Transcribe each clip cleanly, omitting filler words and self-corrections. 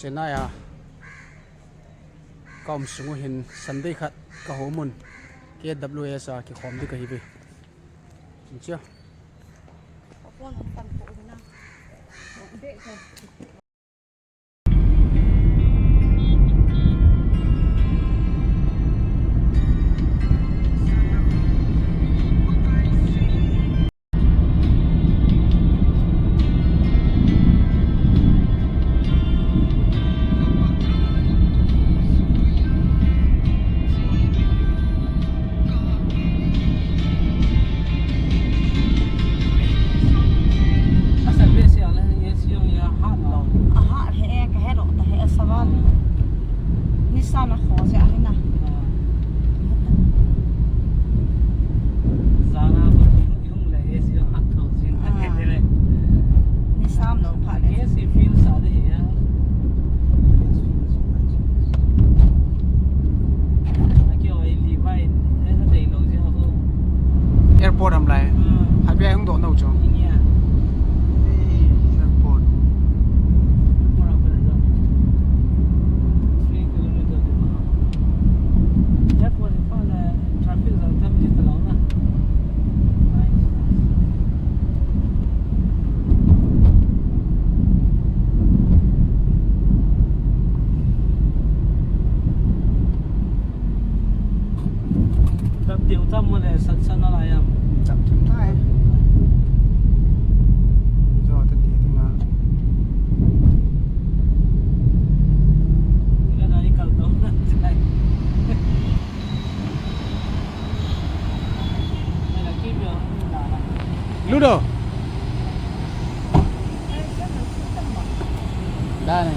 Chenaya kaum sungu hin Sunday khat ka homun KWS ki khom di ka hibi chia airport am lai hai bia hung do no chong airport điều tâm mà để sẵn sẵn nó lại em chậm chậm thôi rồi thật thì mà cái này cần tốt lắm đây là cái điều Ludo đây này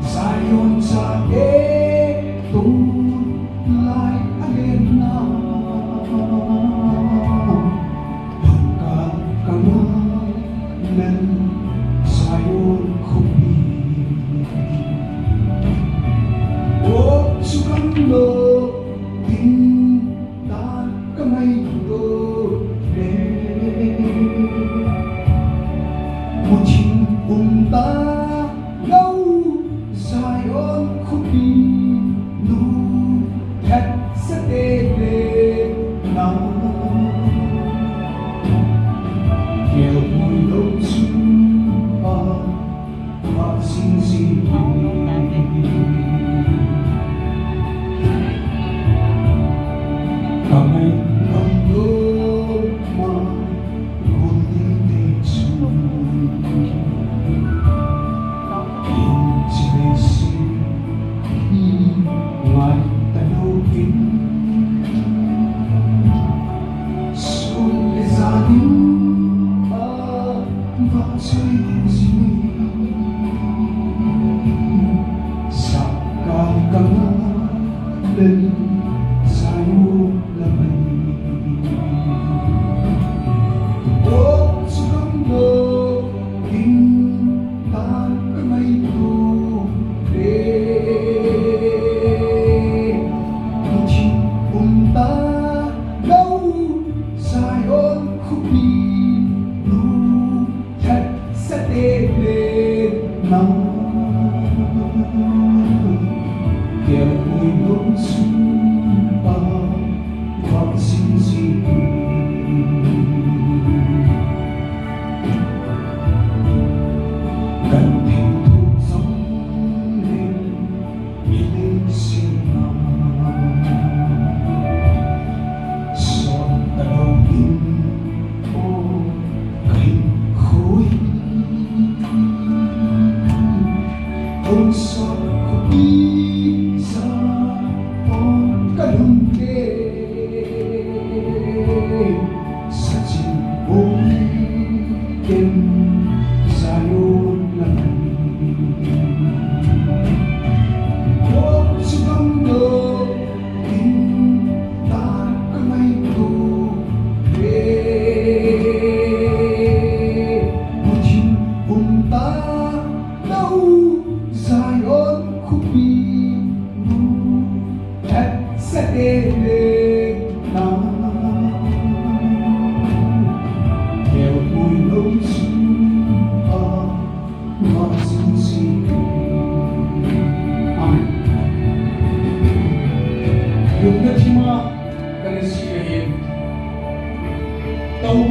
Zion sa e tu lai ale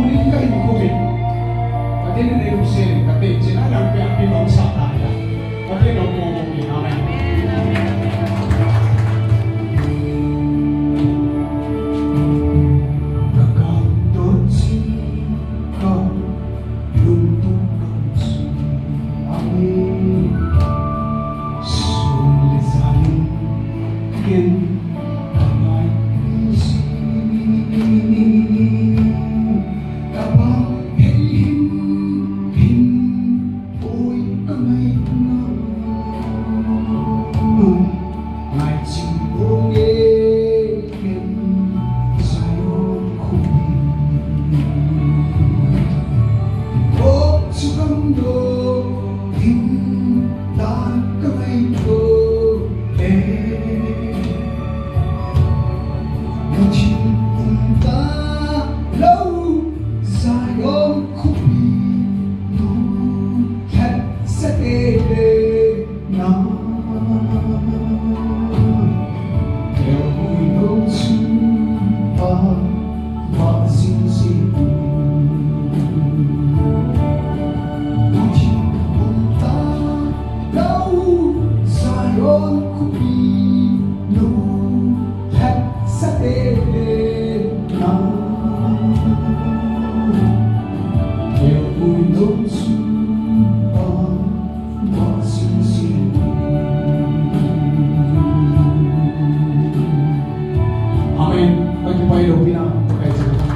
ni ka in covid pati na rin sin kati sinalang pe ang pinong sa kaya pati no mo ni amen kakandot si ka luntukan si amen sulisan kin kamay si kapag him ôi kamay na ngay chim ôm ken sayo kumi o sugando him la kamay ko Một chim cùng ta lâu dài ôm khúc bi nụ thật sẽ để nó theo vui nấu chung và xin xin Một chim cùng ta lâu dài ôm khúc bi nụ thật sẽ để nó theo vui nấu chung và xin xin Amen. Bagi Pak Pina pakai cerita.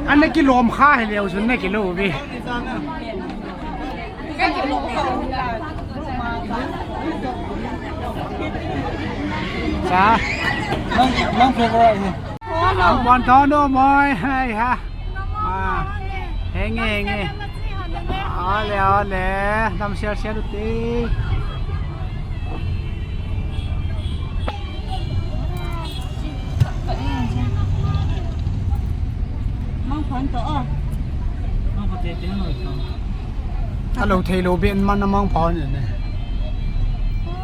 Anh này kilo mà khá hay liều xuống này kilo vì sao Mang phê gọi gì? ông bọn to đâu mồi hay ha nghe nghe ole làm xe được tí Mang phê tiếng rồi không? alo thầy lô bên mà nó mang phòn này